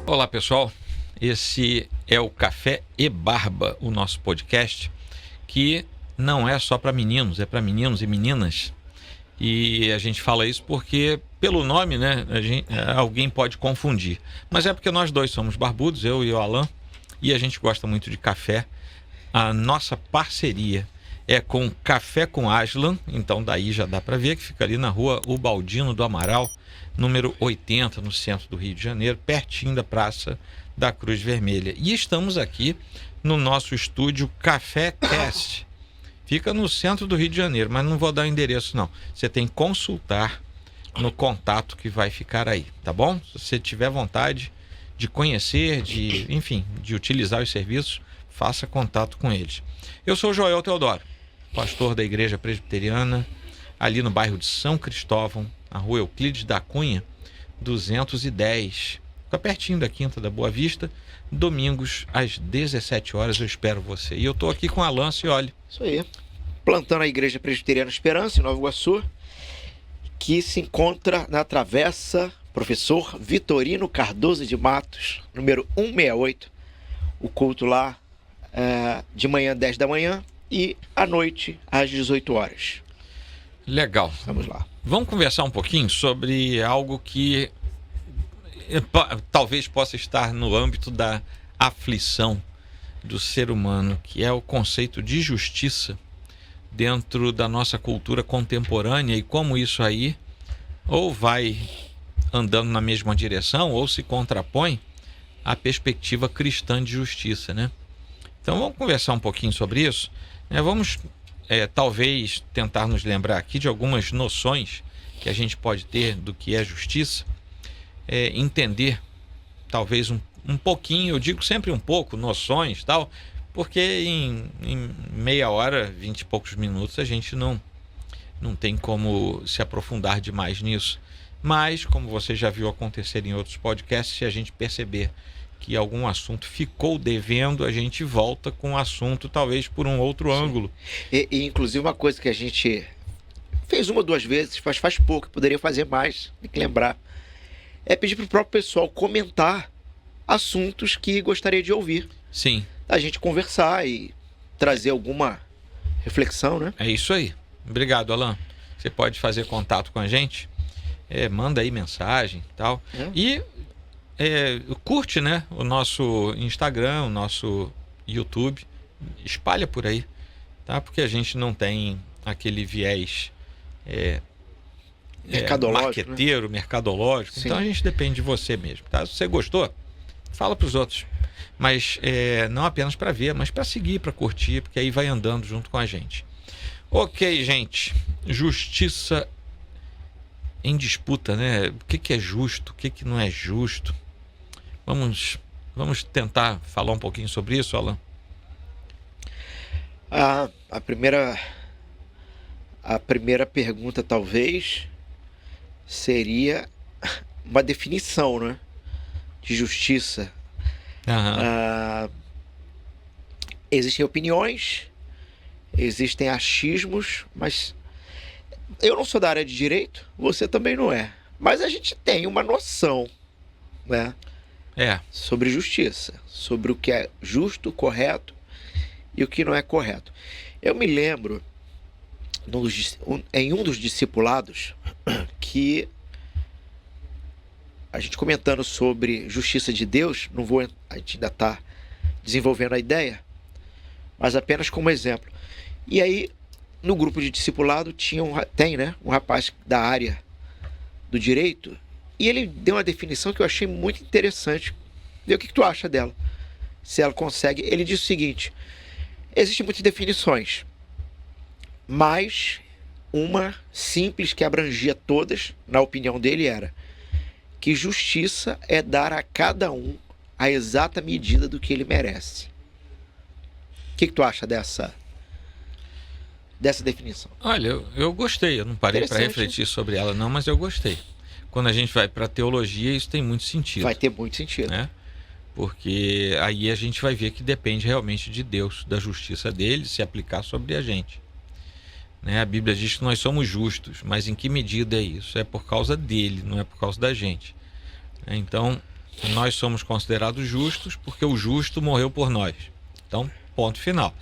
Olá, pessoal. Esse é o Café e Barba, o nosso podcast, que não é só para meninos, é para meninos e meninas. E a gente fala isso porque, pelo nome, né, alguém pode confundir. Mas é porque nós dois somos barbudos, eu e o Alan, e a gente gosta muito de café. A nossa parceria é com Café com Aslan, então daí já dá para ver que fica ali na rua Ubaldino do Amaral, número 80, no centro do Rio de Janeiro, pertinho da Praça da Cruz Vermelha. E estamos aqui no nosso estúdio Café Cast. Fica no centro do Rio de Janeiro, mas não vou dar o endereço não. Você tem que consultar no contato que vai ficar aí, tá bom? Se você tiver vontade de conhecer, de utilizar os serviços, faça contato com eles. Eu sou Joel Teodoro, pastor da Igreja Presbiteriana, ali no bairro de São Cristóvão, na rua Euclides da Cunha, 210. Fica pertinho da Quinta da Boa Vista. Domingos, às 17 horas, eu espero você. E eu estou aqui com a Alan Cioli. Isso aí. Plantando a Igreja Presbiteriana Esperança, em Nova Iguaçu, que se encontra na Travessa Professor Vitorino Cardoso de Matos, número 168. O culto lá de manhã, 10 da manhã, e à noite, às 18 horas. Legal. Vamos lá. Vamos conversar um pouquinho sobre algo que talvez possa estar no âmbito da aflição do ser humano, que é o conceito de justiça dentro da nossa cultura contemporânea e como isso aí ou vai andando na mesma direção ou se contrapõe à perspectiva cristã de justiça, né? Então vamos conversar um pouquinho sobre isso, né? Vamos talvez tentar nos lembrar aqui de algumas noções que a gente pode ter do que é justiça, entender talvez um pouquinho, eu digo sempre um pouco, noções e tal, porque em meia hora, 20 e poucos minutos, a gente não tem como se aprofundar demais nisso. Mas, como você já viu acontecer em outros podcasts, se a gente perceber que algum assunto ficou devendo, a gente volta com o assunto talvez por um outro ângulo. E inclusive uma coisa que a gente fez uma ou duas vezes, mas faz pouco, poderia fazer mais, tem que lembrar, é pedir para o próprio pessoal comentar assuntos que gostaria de ouvir. Sim. A gente conversar e trazer alguma reflexão, né? É isso aí. Obrigado, Alan. Você pode fazer contato com a gente, manda aí mensagem e tal. E curte, né, o nosso Instagram, o nosso YouTube, espalha por aí, tá? Porque a gente não tem aquele viés marqueteiro, né? Mercadológico. Sim. Então a gente depende de você mesmo, tá? Se você gostou, fala para os outros. Mas não apenas para ver, mas para seguir, para curtir, porque aí vai andando junto com a gente. Ok, gente. Justiça em disputa, né? O que é justo, o que não é justo? Vamos tentar falar um pouquinho sobre isso, Alan? A primeira pergunta talvez seria uma definição, né, de justiça. Existem opiniões, existem achismos, mas eu não sou da área de direito, você também não é. Mas a gente tem uma noção, né? Sobre justiça, sobre o que é justo, correto e o que não é correto. Eu me lembro em um dos discipulados que a gente comentando sobre justiça de Deus, a gente ainda está desenvolvendo a ideia, mas apenas como exemplo. E aí, no grupo de discipulado tem um rapaz da área do direito, e ele deu uma definição que eu achei muito interessante. Vê o que tu acha dela, se ela consegue. Ele diz o seguinte: existem muitas definições, mas uma simples que abrangia todas, na opinião dele, era que justiça é dar a cada um a exata medida do que ele merece. O que tu acha dessa definição? Olha, eu gostei, eu não parei para refletir sobre ela não, mas eu gostei. Quando a gente vai para a teologia, isso tem muito sentido. Vai ter muito sentido. Né? Porque aí a gente vai ver que depende realmente de Deus, da justiça dele, se aplicar sobre a gente. Né? A Bíblia diz que nós somos justos, mas em que medida é isso? É por causa dele, não é por causa da gente. Então, nós somos considerados justos porque o justo morreu por nós. Então, ponto final.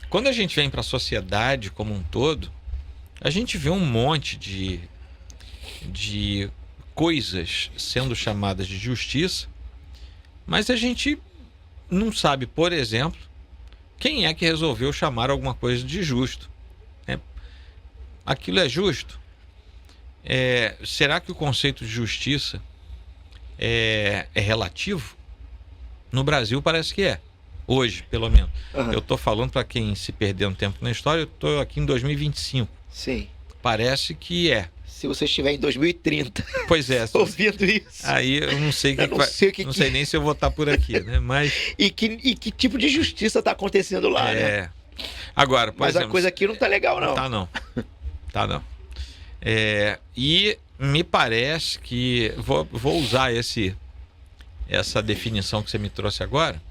Quando a gente vem para a sociedade como um todo, a gente vê um monte de coisas sendo chamadas de justiça, mas a gente não sabe, por exemplo, quem é que resolveu chamar alguma coisa de justo. Aquilo é justo? Será que o conceito de justiça é relativo? No Brasil parece que é. Hoje, pelo menos. Eu estou falando para quem se perdeu um tempo na história, eu estou aqui em 2025. Sim. Parece que é. Se você estiver em 2030 Pois é. ouvindo isso. Aí eu não sei não sei nem se eu vou estar por aqui, né? Mas e que tipo de justiça está acontecendo lá, né? Agora, por exemplo, a coisa aqui não tá legal, não. Tá não. E me parece que vou usar essa definição que você me trouxe agora,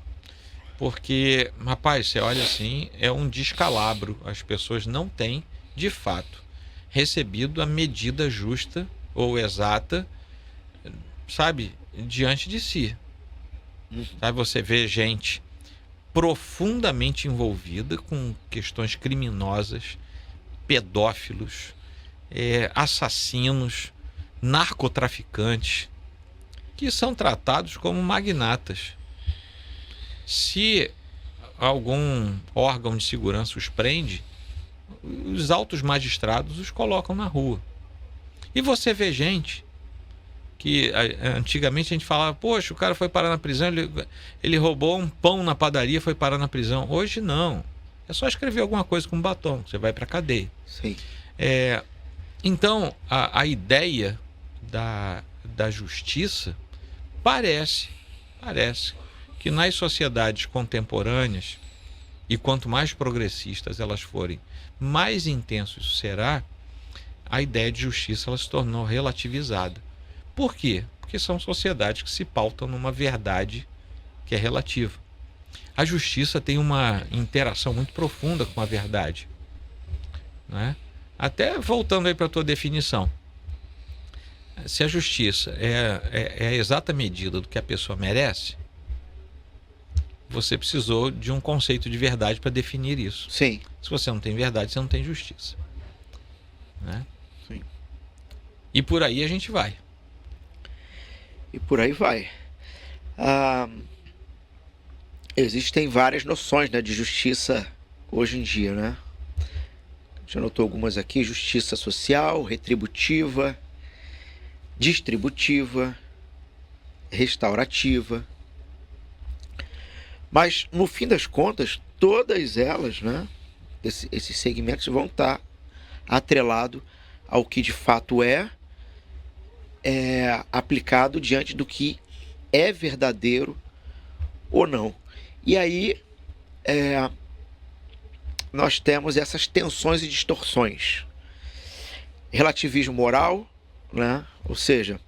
porque, rapaz, você olha assim, é um descalabro. As pessoas não têm, de fato, recebido a medida justa ou exata, sabe, diante de si. Sabe, você vê gente profundamente envolvida com questões criminosas, pedófilos, assassinos, narcotraficantes, que são tratados como magnatas. Se algum órgão de segurança os prende, os altos magistrados os colocam na rua. E você vê gente que antigamente a gente falava, poxa, o cara foi parar na prisão, ele roubou um pão na padaria, foi parar na prisão. Hoje não. É só escrever alguma coisa com batom, você vai para a cadeia. Sim. Então, a ideia da justiça parece que nas sociedades contemporâneas, e quanto mais progressistas elas forem, mais intenso isso será, a ideia de justiça ela se tornou relativizada. Por quê? Porque são sociedades que se pautam numa verdade que é relativa. A justiça tem uma interação muito profunda com a verdade, né? Até voltando aí para a tua definição, se a justiça é a exata medida do que a pessoa merece, você precisou de um conceito de verdade para definir isso. Sim. Se você não tem verdade, você não tem justiça, né? Sim. E por aí a gente vai. Existem várias noções, né, de justiça hoje em dia, né? Já notou algumas aqui: justiça social, retributiva, distributiva, restaurativa. Mas, no fim das contas, todas elas, né, esses segmentos vão estar atrelados ao que de fato é aplicado diante do que é verdadeiro ou não. E aí nós temos essas tensões e distorções. Relativismo moral, né? Ou seja,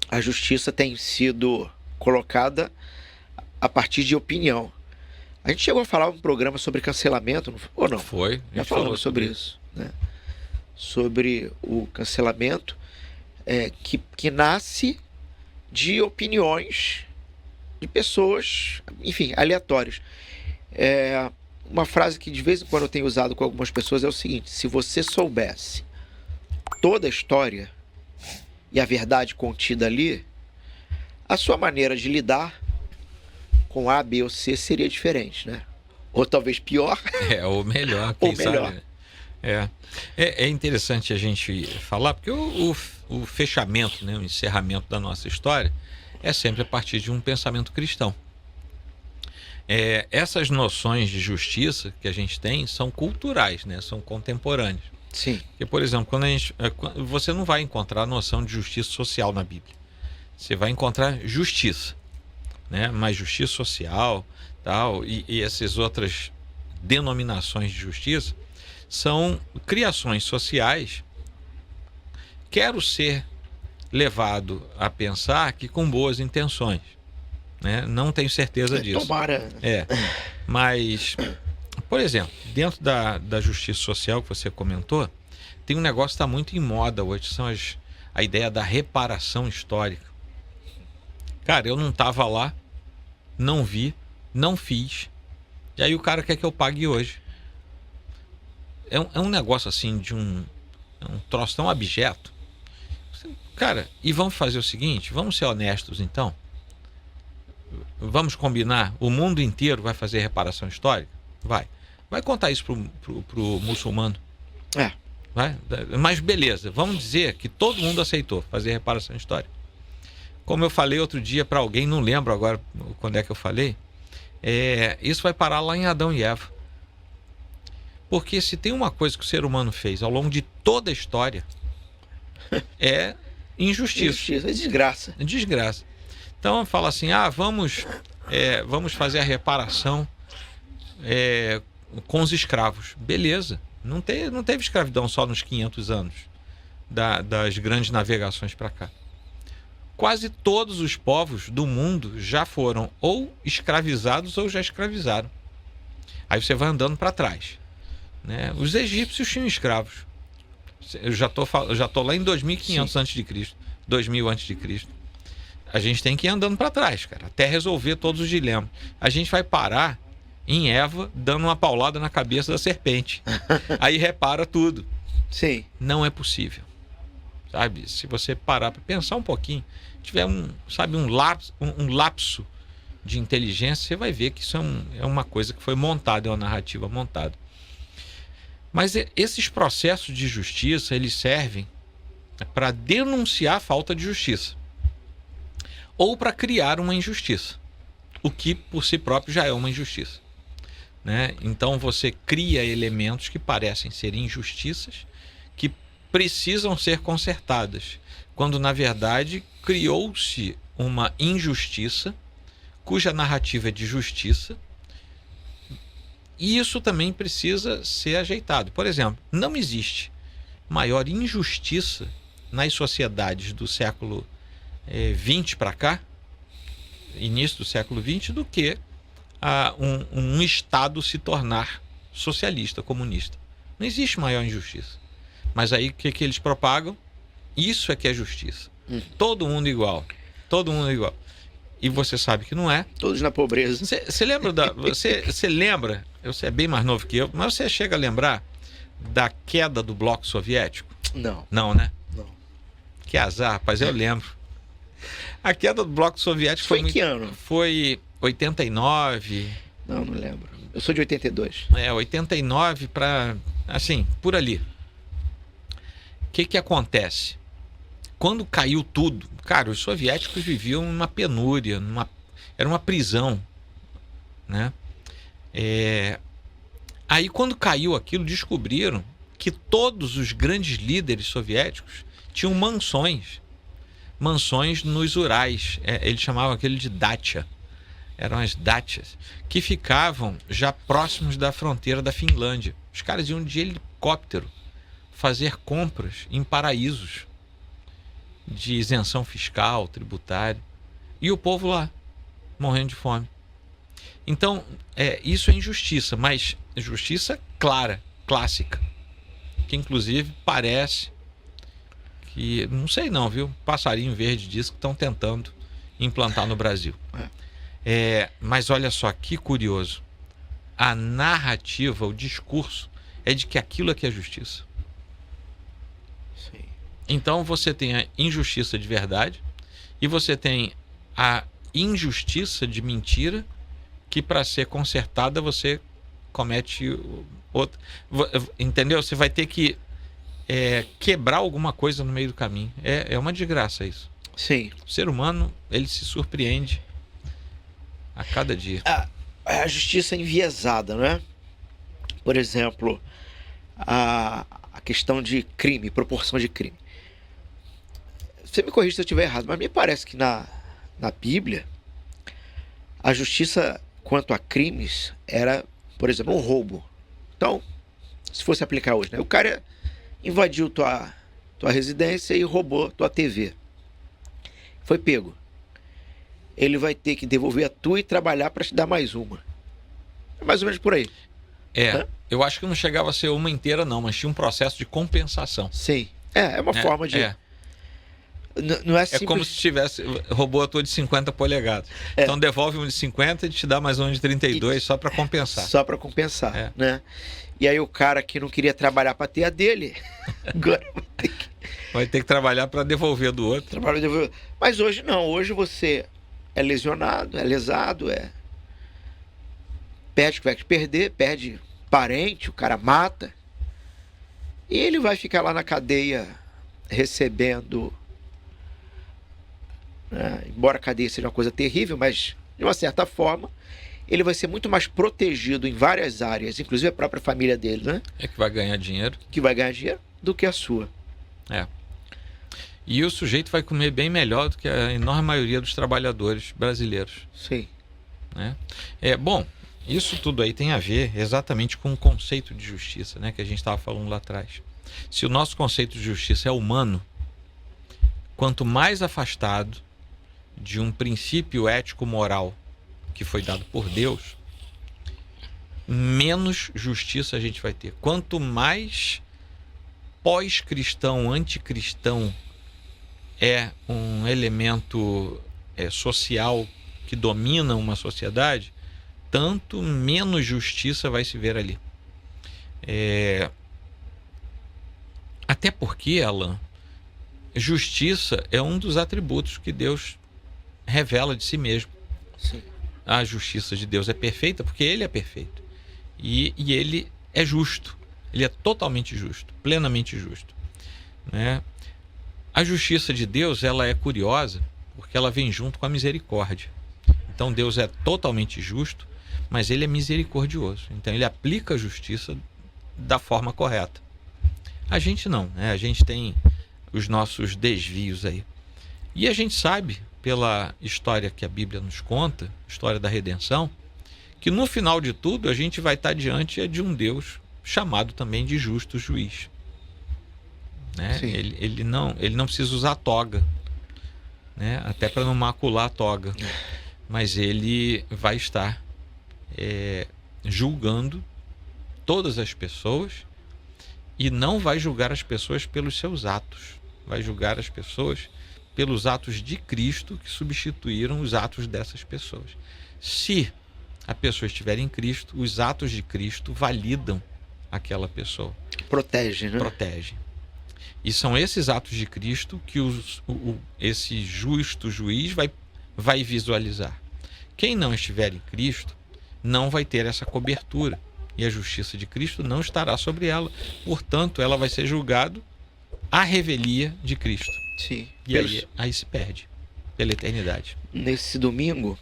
a justiça tem sido colocada a partir de opinião. A gente chegou a falar um programa sobre cancelamento, ou não? Foi. Já falamos sobre isso, né? Sobre o cancelamento que nasce de opiniões de pessoas, enfim, aleatórias. Uma frase que de vez em quando eu tenho usado com algumas pessoas é o seguinte: se você soubesse toda a história e a verdade contida ali, a sua maneira de lidar com A, B ou C seria diferente, né? Ou talvez pior. Ou melhor, quem ou melhor. sabe. É interessante a gente falar, porque o fechamento, né, o encerramento da nossa história é sempre a partir de um pensamento cristão. Essas noções de justiça que a gente tem são culturais, né? São contemporâneas. Sim. Porque, por exemplo, você não vai encontrar a noção de justiça social na Bíblia. Você vai encontrar justiça, né? Mas justiça social, tal, e essas outras denominações de justiça são criações sociais. Quero ser levado a pensar que com boas intenções, né? Não tenho certeza disso. Tomara. Mas, por exemplo, dentro da justiça social que você comentou, tem um negócio que está muito em moda hoje, são a ideia da reparação histórica. Cara, eu não tava lá, não vi, não fiz. E aí o cara quer que eu pague hoje. É um negócio assim de um troço tão abjeto. Cara, e vamos fazer o seguinte, vamos ser honestos então. Vamos combinar, o mundo inteiro vai fazer reparação histórica? Vai contar isso pro muçulmano. Vai? Mas beleza, vamos dizer que todo mundo aceitou fazer reparação histórica. Como eu falei outro dia para alguém, não lembro agora quando é que eu falei, isso vai parar lá em Adão e Eva. Porque se tem uma coisa que o ser humano fez ao longo de toda a história, é injustiça. É desgraça. Desgraça. Então fala assim, vamos fazer a reparação com os escravos. Beleza. Não teve escravidão só nos 500 anos das grandes navegações para cá. Quase todos os povos do mundo já foram ou escravizados ou já escravizaram. Aí você vai andando para trás, né? Os egípcios tinham escravos. Eu já tô lá em 2500 a.C., 2000 a.C. A gente tem que ir andando para trás, cara, até resolver todos os dilemas. A gente vai parar em Eva dando uma paulada na cabeça da serpente. Aí repara tudo. Sim. Não é possível. Sabe? Se você parar para pensar um pouquinho, tiver um lapso de inteligência, você vai ver que isso é uma coisa que foi montada, é uma narrativa montada. Mas esses processos de justiça, eles servem para denunciar a falta de justiça ou para criar uma injustiça, o que por si próprio já é uma injustiça, né? Então você cria elementos que parecem ser injustiças, que precisam ser consertadas, quando na verdade criou-se uma injustiça cuja narrativa é de justiça, e isso também precisa ser ajeitado. Por exemplo, não existe maior injustiça nas sociedades do século XX para cá, início do século XX, do que um Estado se tornar socialista, comunista. Não existe maior injustiça. Mas aí o que eles propagam? Isso é que é justiça. Todo mundo igual. Todo mundo igual. E você sabe que não é. Todos na pobreza. Você lembra você lembra, você é bem mais novo que eu, mas você chega a lembrar da queda do bloco soviético? Não. Não, né? Não. Que azar, rapaz, eu lembro. A queda do bloco soviético foi em que ano? Foi 89. Não lembro. Eu sou de 82. 89 para, assim, por ali. O que acontece? Quando caiu tudo, cara, os soviéticos viviam numa penúria, era uma prisão, né? Aí quando caiu aquilo, descobriram que todos os grandes líderes soviéticos tinham mansões nos Urais. Eles chamavam aquilo de dacha. Eram as dachas, que ficavam já próximos da fronteira da Finlândia. Os caras iam de helicóptero fazer compras em paraísos de isenção fiscal, tributária, e o povo lá, morrendo de fome. Então, isso é injustiça, mas justiça clara, clássica, que inclusive parece que, não sei não, viu? Passarinho verde diz que estão tentando implantar no Brasil. Mas olha só que curioso, a narrativa, o discurso é de que aquilo é que é justiça. Sim. Então você tem a injustiça de verdade e você tem a injustiça de mentira, que para ser consertada você comete outra. Entendeu? Você vai ter que quebrar alguma coisa no meio do caminho. É uma desgraça isso. Sim. O ser humano, ele se surpreende a cada dia. A justiça enviesada, não é? Por exemplo, a questão de crime, proporção de crime. Você me corrige se eu estiver errado, mas me parece que na Bíblia a justiça quanto a crimes era, por exemplo, um roubo. Então, se fosse aplicar hoje, né? O cara invadiu tua residência e roubou tua TV. Foi pego. Ele vai ter que devolver a tua e trabalhar para te dar mais uma. É mais ou menos por aí. Eu acho que não chegava a ser uma inteira não, mas tinha um processo de compensação. Sim. É uma forma de... Não é É simples. como se tivesse roubou a tua de 50 polegadas. É. Então devolve um de 50 e te dá mais um de 32 só para compensar. Só para compensar, É. né? E aí o cara que não queria trabalhar para ter a dele, agora Vai ter que trabalhar para devolver do outro. trabalha de... Mas hoje não, hoje você é lesionado, é lesado, perde o que vai perder, perde parente, o cara mata. E ele vai ficar lá na cadeia recebendo, né? Embora a cadeia seja uma coisa terrível, mas de uma certa forma ele vai ser muito mais protegido em várias áreas, inclusive a própria família dele, né? É que vai ganhar dinheiro. Que vai ganhar dinheiro, do que a sua. É. E o sujeito vai comer bem melhor do que a enorme maioria dos trabalhadores brasileiros, Sim. né? Bom, isso tudo aí tem a ver exatamente com o conceito de justiça, né, que a gente estava falando lá atrás. Se o nosso conceito de justiça é humano, quanto mais afastado de um princípio ético-moral que foi dado por Deus, menos justiça a gente vai ter. Quanto mais pós-cristão, anticristão é um elemento social que domina uma sociedade, tanto menos justiça vai se ver ali. Até porque, Alan, justiça é um dos atributos que Deus revela de si mesmo. Sim. A justiça de Deus é perfeita porque Ele é perfeito. E Ele é justo. Ele é totalmente justo, plenamente justo, né? A justiça de Deus, ela é curiosa porque ela vem junto com a misericórdia. Então Deus é totalmente justo, mas Ele é misericordioso. Então Ele aplica a justiça da forma correta. A gente não, né? A gente tem os nossos desvios aí. E a gente sabe, pela história que a Bíblia nos conta, história da redenção, que no final de tudo a gente vai estar diante de um Deus chamado também de justo juiz, né? Ele não precisa usar toga, né? Até para não macular a toga, mas ele vai estar julgando todas as pessoas e não vai julgar as pessoas pelos seus atos, vai julgar as pessoas pelos atos de Cristo que substituíram os atos dessas pessoas. Se a pessoa estiver em Cristo, os atos de Cristo validam aquela pessoa. Protege, né? Protege. E são esses atos de Cristo que esse justo juiz vai visualizar. Quem não estiver em Cristo não vai ter essa cobertura. E a justiça de Cristo não estará sobre ela. Portanto, ela vai ser julgada à revelia de Cristo. Sim. E aí se perde pela eternidade. Nesse domingo,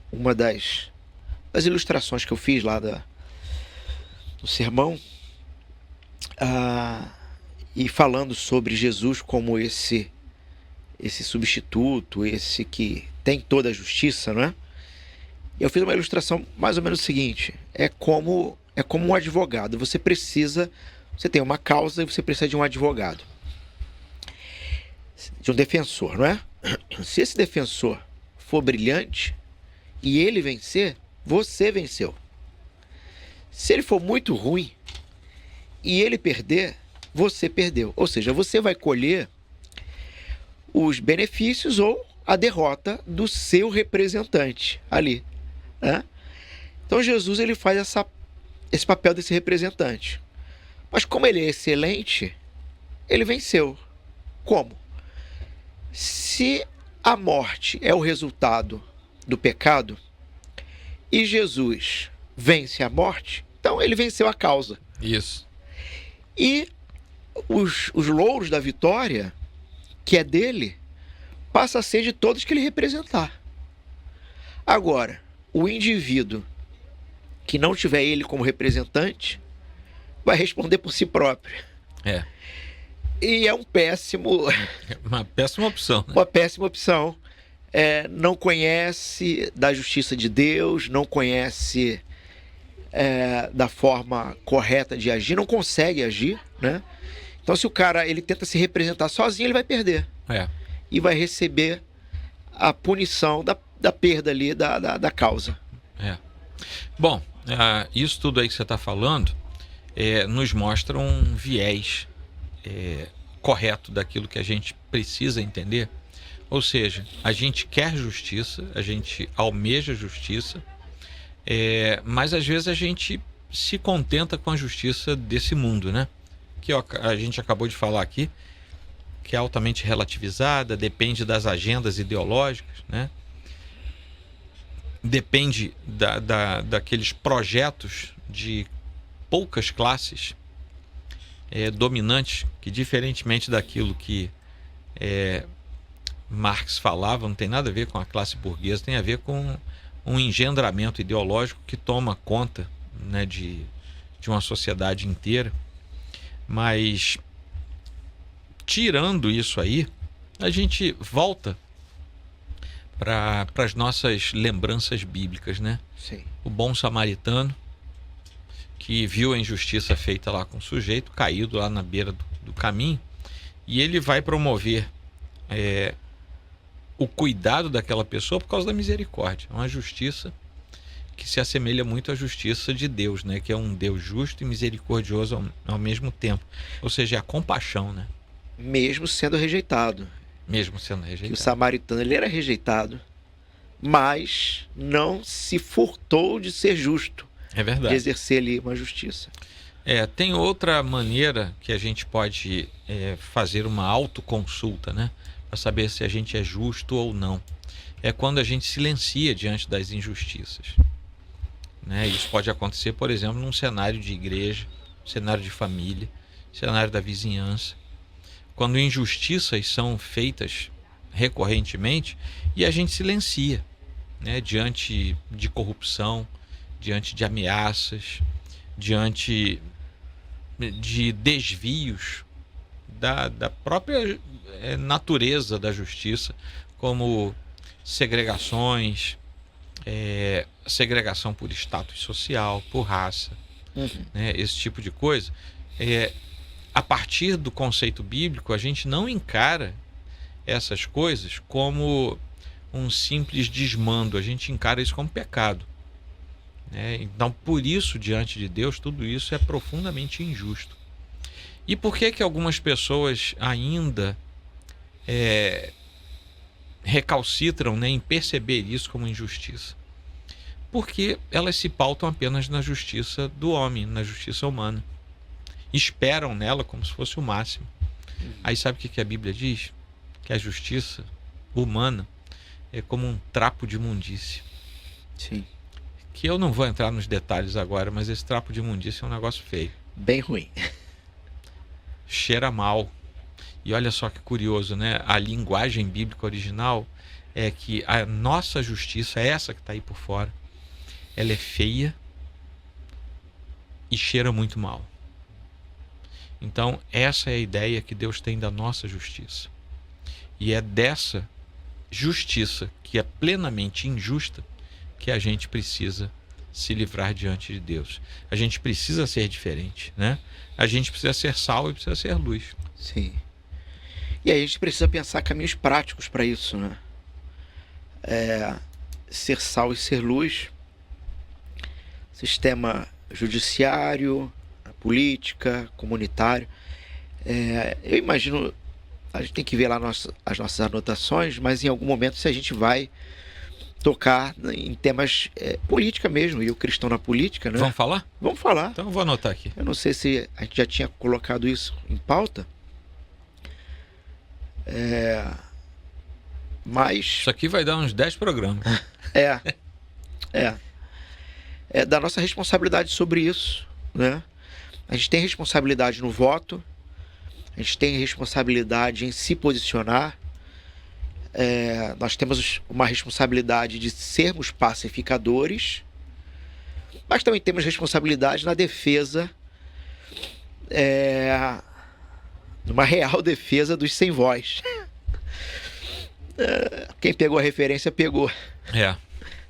uma das ilustrações que eu fiz lá do sermão, e falando sobre Jesus como esse substituto, esse que tem toda a justiça, não é? Eu fiz uma ilustração mais ou menos o seguinte: é como um advogado. Você tem uma causa e você precisa de um advogado, de um defensor, não é? Se esse defensor for brilhante e ele vencer, você venceu. Se ele for muito ruim e ele perder, você perdeu. Ou seja, você vai colher os benefícios ou a derrota do seu representante ali, né? Então Jesus, ele faz esse papel desse representante. Mas como ele é excelente, ele venceu. Como? Se a morte é o resultado do pecado e Jesus vence a morte, então ele venceu a causa. Isso. E os louros da vitória, que é dele, passa a ser de todos que ele representar. Agora, o indivíduo que não tiver ele como representante vai responder por si próprio. E é uma péssima opção, né? Uma péssima opção. Não conhece da justiça de Deus, não conhece da forma correta de agir, não consegue agir, né? Então, se o cara ele tenta se representar sozinho, ele vai perder. E vai receber a punição da perda ali da causa. Bom, isso tudo aí que você está falando nos mostra um viés correto daquilo que a gente precisa entender. Ou seja, a gente quer justiça, a gente almeja justiça, mas às vezes a gente se contenta com a justiça desse mundo, né? Que a gente acabou de falar aqui, que é altamente relativizada, depende das agendas ideológicas, né? Depende daqueles projetos de poucas classes dominantes, que diferentemente daquilo que Marx falava, não tem nada a ver com a classe burguesa, tem a ver com um engendramento ideológico que toma conta, né, de uma sociedade inteira. Mas tirando isso aí, a gente volta para as nossas lembranças bíblicas, né? Sim. O bom samaritano que viu a injustiça feita lá com o sujeito caído lá na beira do caminho, e ele vai promover o cuidado daquela pessoa por causa da misericórdia. É uma justiça que se assemelha muito à justiça de Deus, né? Que é um Deus justo e misericordioso ao mesmo tempo. Ou seja, é a compaixão, né? Mesmo sendo rejeitado. Mesmo sendo Que o rejeitado. samaritano ele era rejeitado, mas não se furtou de ser justo, É de verdade. exercer ali uma justiça. Tem outra maneira que a gente pode fazer uma autoconsulta, né? Para saber se a gente é justo ou não. É quando a gente silencia diante das injustiças, né? Isso pode acontecer, por exemplo, num cenário de igreja, cenário de família, cenário da vizinhança. Quando injustiças são feitas recorrentemente e a gente silencia, né? Diante de corrupção, diante de ameaças, diante de desvios da própria natureza da justiça, como segregações, segregação por status social, por raça, né? Esse tipo de coisa. A partir do conceito bíblico, a gente não encara essas coisas como um simples desmando, a gente encara isso como pecado, né? Então, por isso, diante de Deus, tudo isso é profundamente injusto. E por que algumas pessoas ainda recalcitram, né, em perceber isso como injustiça? Porque elas se pautam apenas na justiça do homem, na justiça humana. Esperam nela como se fosse o máximo. Aí sabe o que a Bíblia diz? Que a justiça humana é como um trapo de imundície. Sim. Que eu não vou entrar nos detalhes agora, mas esse trapo de imundície é um negócio feio. Bem ruim. Cheira mal. E olha só que curioso, né? A linguagem bíblica original é que a nossa justiça, essa que está aí por fora, ela é feia e cheira muito mal. Então, essa é a ideia que Deus tem da nossa justiça. E é dessa justiça, que é plenamente injusta, que a gente precisa se livrar diante de Deus. A gente precisa ser diferente, né? A gente precisa ser sal e precisa ser luz. Sim. E aí a gente precisa pensar caminhos práticos para isso, né? Ser sal e ser luz, sistema judiciário, política, comunitário. Eu imagino, a gente tem que ver lá as nossas anotações, mas em algum momento se a gente vai tocar em temas política mesmo, e o cristão na política, né? Vamos falar? Vamos falar. Então eu vou anotar aqui. Eu não sei se a gente já tinha colocado isso em pauta, mas Isso aqui vai dar uns 10 programas. é da nossa responsabilidade sobre isso, né? A gente tem responsabilidade no voto, a gente tem responsabilidade em se posicionar, nós temos uma responsabilidade de sermos pacificadores, mas também temos responsabilidade na defesa, numa real defesa dos sem voz. Quem pegou a referência pegou.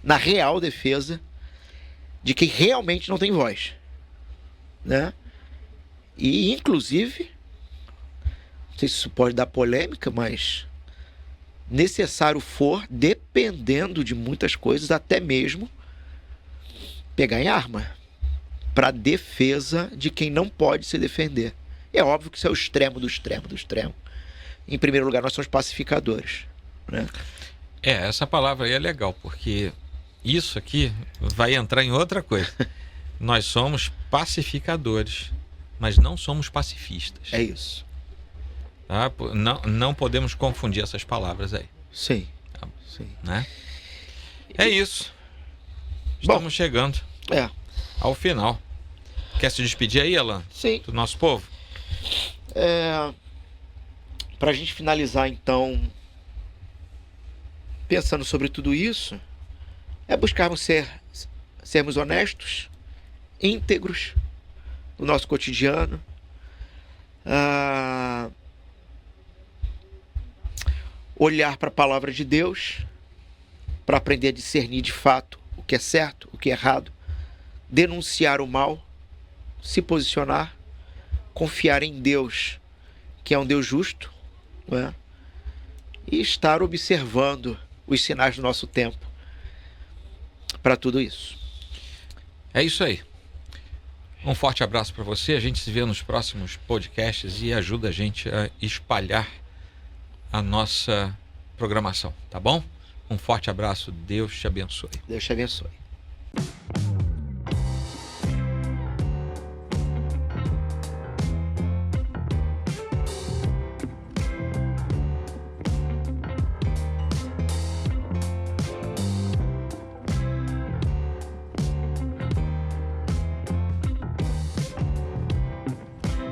Na real defesa de quem realmente não tem voz, né? E inclusive, não sei se isso pode dar polêmica, mas necessário for, dependendo de muitas coisas, até mesmo pegar em arma para defesa de quem não pode se defender, É óbvio que isso é o extremo do extremo do extremo. Em primeiro lugar, nós somos pacificadores, né? Essa palavra aí é legal, porque isso aqui vai entrar em outra coisa. Nós somos pacificadores, mas não somos pacifistas. É isso. Tá? Não podemos confundir essas palavras aí. Sim. Sim. Né? É isso. Estamos chegando ao final. Quer se despedir aí, Alan? Sim. Do nosso povo? Para a gente finalizar, então, pensando sobre tudo isso, é buscarmos sermos honestos, íntegros no nosso cotidiano, olhar para a palavra de Deus, para aprender a discernir de fato o que é certo, o que é errado, denunciar o mal, se posicionar, confiar em Deus, que é um Deus justo, não é? E estar observando os sinais do nosso tempo para tudo isso. É isso aí. Um forte abraço para você. A gente se vê nos próximos podcasts e ajuda a gente a espalhar a nossa programação, tá bom? Um forte abraço. Deus te abençoe. Deus te abençoe.